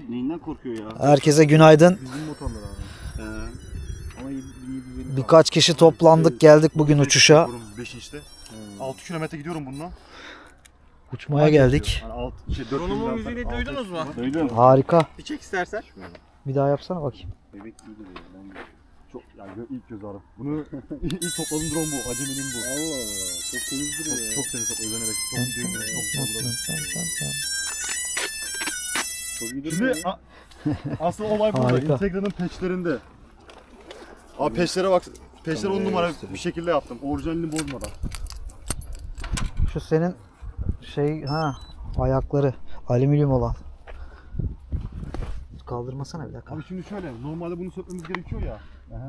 Neyinden korkuyor ya? Herkese günaydın. Bizim motorlar abi. Ama Birkaç kişi toplandık, geldik bugün uçuşa. 5'te. 6 kilometre gidiyorum bununla. Uçmaya geldik. Yani Drone'umun müziğini duydunuz mu? Duydum. Harika. Bir çek istersen. Bir daha yapsana bakayım. Bebek gibi duruyor. Çok yani ilk göz ağrım. Bunu ilk topladığım drone bu. Acemiliğim bu. Allah Allah. Çok temiz duruyor ya. Çok temiz. Özenerek. Çok iyi değil. Çok iyi duruyor. Şimdi asıl olay burada. Harika. Integra'nın patchlerinde. Abi patchlere bak. Patchleri 10 numara bir şekilde yaptım. Orijinalini bozmadan. Şu senin ayakları alüminyum olan. Kaldırmasana bir dakika. Abi şimdi şöyle. Normalde bunu sökmemiz gerekiyor ya.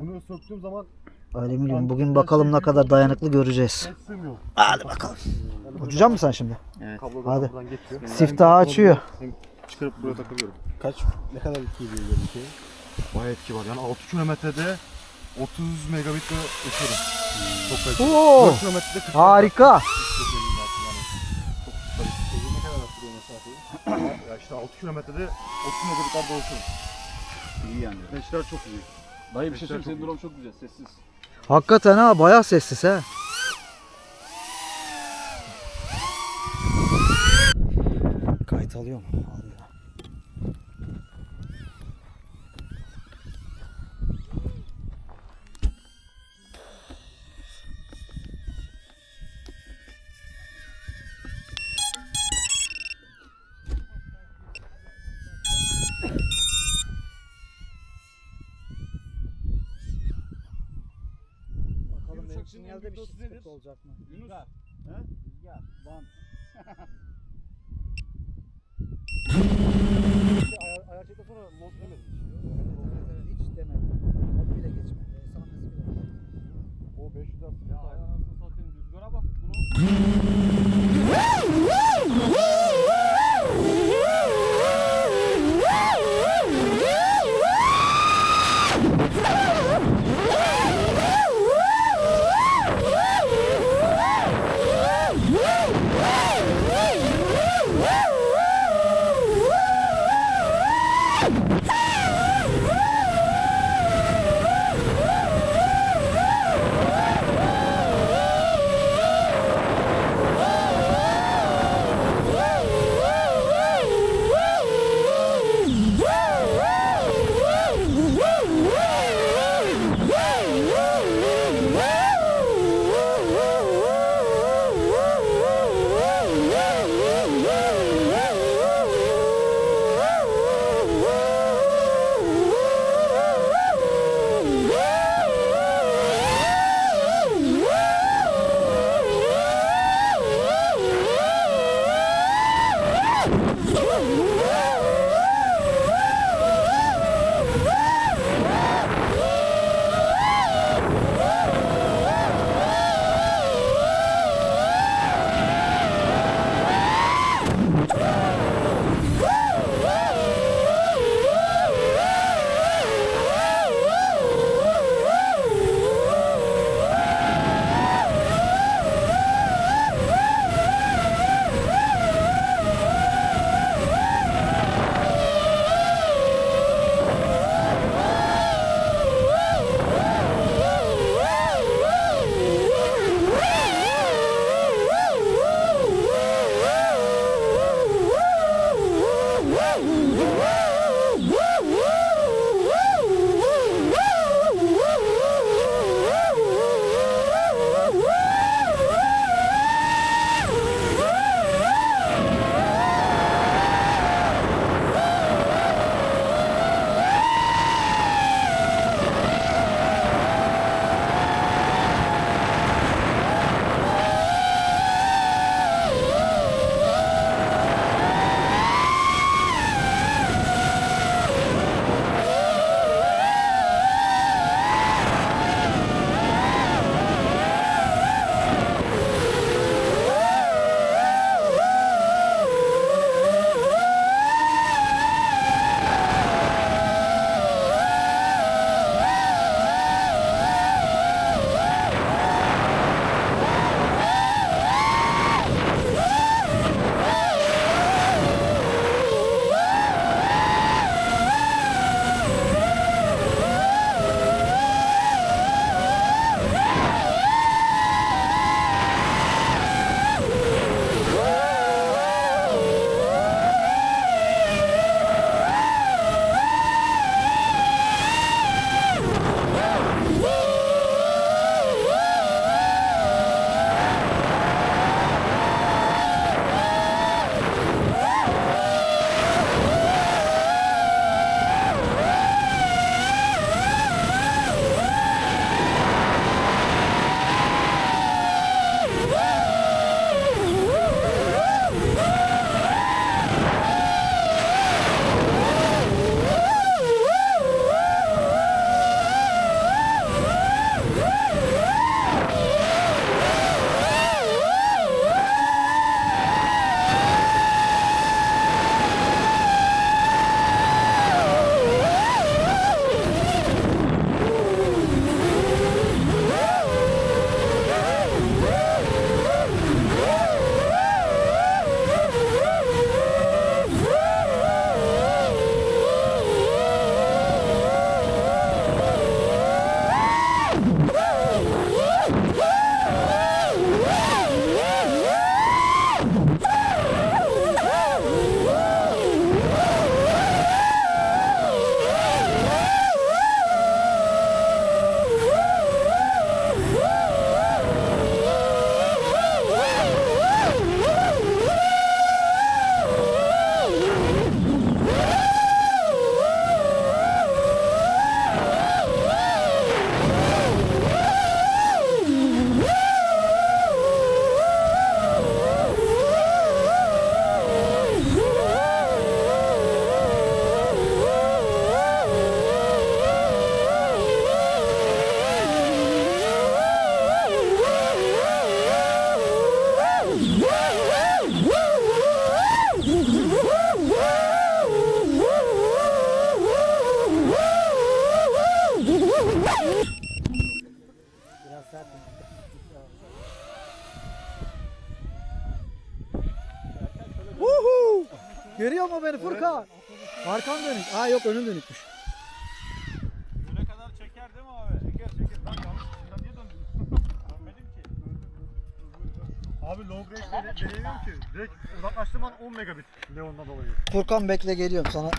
Bunu söktüğüm zaman Alüminyum. Bugün bakalım ne kadar dayanıklı göreceğiz. sığmıyor. Hadi bakalım. Uçacak mısın sen şimdi? Evet. Kablodan Hadi. buradan geçiyor. Siftahı açıyor. Çıkarıp buraya takılıyorum. Ne kadar etki ediyor görüntü? Bayağı etki var. Yani 6 kilometrede 30 megabitle uçuyorum. Çok kaliteli. Oo, 4 kilometrede 40 harika. Ne kadar atlıyor mesafeyi? Ya işte 6 kilometrede 30 megabitlerde uçuyorum. İyi yani. Peşler çok iyi. Dayı bir şey söyleyeyim. Senin drone çok güzel. Sessiz. Hakikaten ha, bayağı sessiz ha. Kayıt alıyor mu? Alıyor. Bakalım benim sinyalde bir şey sıkıntı olacak mı? Rüzgar. He? Rüzgar. Bant. Ayar çekten sonra load demedim. Hiç demedim. Adı bile geçmedi. Sahnesi bile. O 500 aslında. Ya anasını satayım. Rüzgara bak. Drone. mu beni Furkan? Arkam dönük. Aa yok önün dönükmüş. Öne kadar çeker değil mi abi? Çeker. Ben yanlış. Ben niye döndüm? Dönmedim ki. Abi long range deneyemiyorum ki. Direkt uzaklaştığım an 10 megabit Leon'dan dolayı. Furkan bekle geliyorum sana.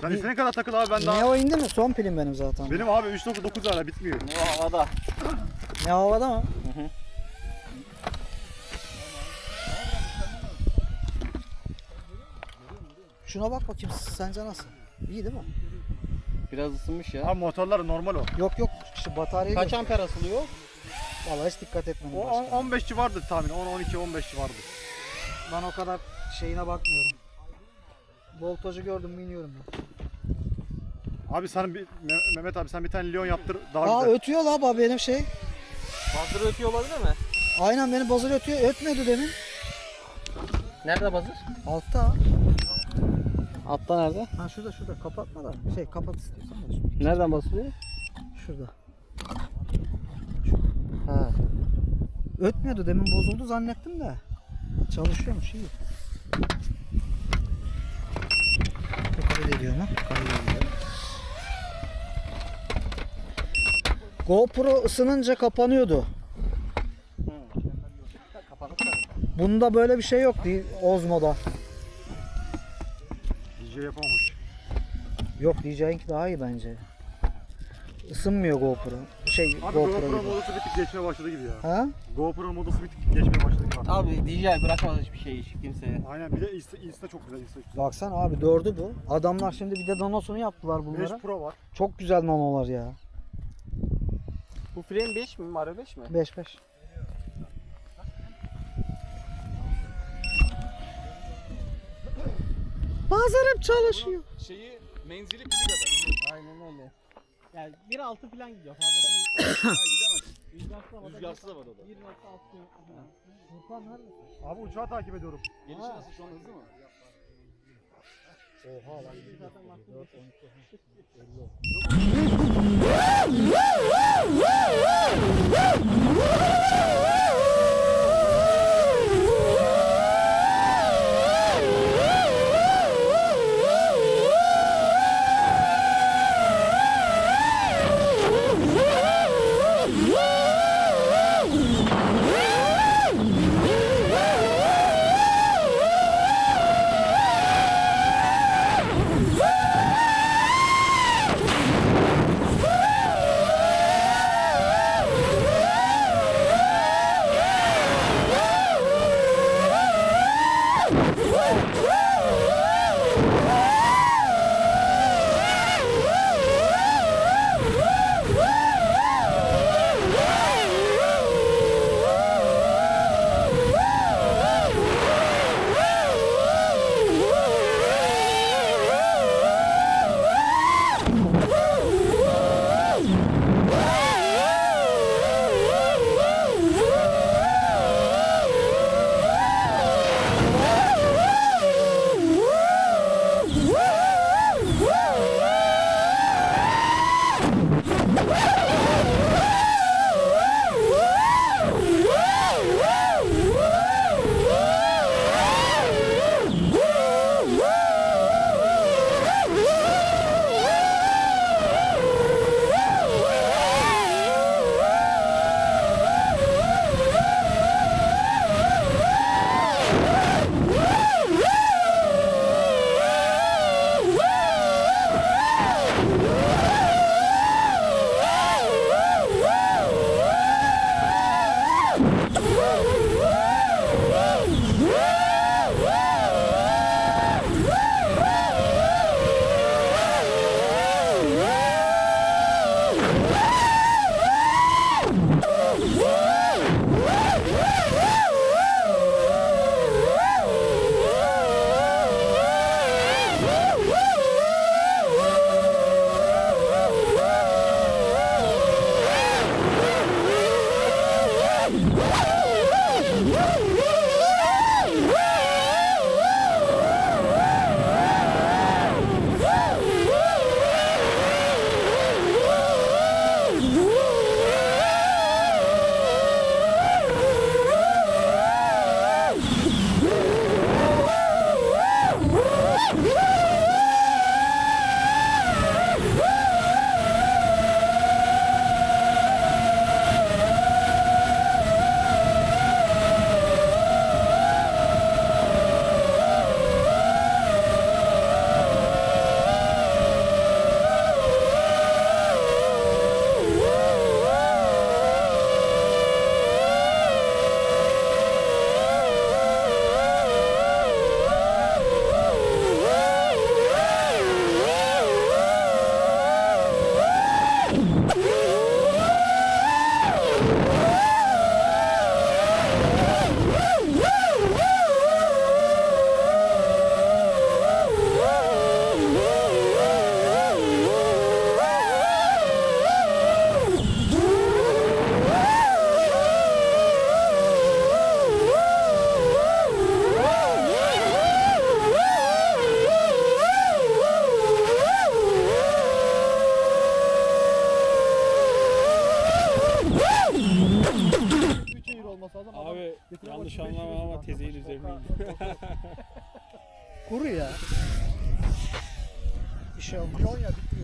Sen istediğin kadar takıl abi ben daha. Neo indi mi? Son pilim benim zaten. Benim abi 3.9 hala bitmiyor. O havada. Ne havada mı? Şuna bak bakayım sence nasıl? İyi değil mi? Biraz ısınmış ya. Abi motorlar normal o. Yok işte batarya Kaç amper asılıyor? Vallahi hiç dikkat etmedim. O başka. 15 civardır tahmin. 10-12-15 civardır. Ben o kadar şeyine bakmıyorum. Voltajı gördüm mü iniyorum ben. Abi sen Mehmet abi sen bir tane Leon yaptır daha Aa güzel. ötüyor la baba benim şey. Buzzer ötüyor olabilir mi? Aynen benim buzzer ötüyor. Ötmüyordu demin. Nerede buzzer? Altta. Altta nerede? Ha şurada kapatma da. Kapat istiyorsan da şurada. Nereden basılıyor? Şurada. Ha. Ötmüyordu demin bozuldu zannettim de. Çalışıyormuş iyi. Kabul ediyor mu? Kabul ediyor. GoPro ısınınca kapanıyordu. Bunda böyle bir şey yok Osmo'da. DJ yapamamış. Yok DJ'inki daha iyi bence. Isınmıyor GoPro. Abi GoPro GoPro gibi. modusu bir tık geçmeye başladı gibi ya. Ha? GoPro modusu bir tık geçmeye başladı gibi. Abi DJI bırakmadı hiçbir şey hiç kimseye. Aynen bir de Insta çok güzel. Insta güzel. Baksana abi 4'ü bu. Adamlar şimdi bir de nanosunu yaptılar 5 bunlara. Pro var. Çok güzel nanolar ya. Bu frame 5 mi? Mario 5 mi? 5-5. Bazarım çalışıyor. Şeyi menzili pili kadar. Aynen öyle. Yani 1.6 falan gidiyor. Fazlasını gidemez. Rüzgarsız havada da. 1.6 falan. Furkan neredesin? Abi uçağı takip ediyorum. Gelişi nasıl şu an hızlı mı? Oha lan. 3 eğri olması lazım. Abi yanlış anlama ama tezeyin üzerindeyim. Kuru ya. Bir şey olmaz. Milyon ya.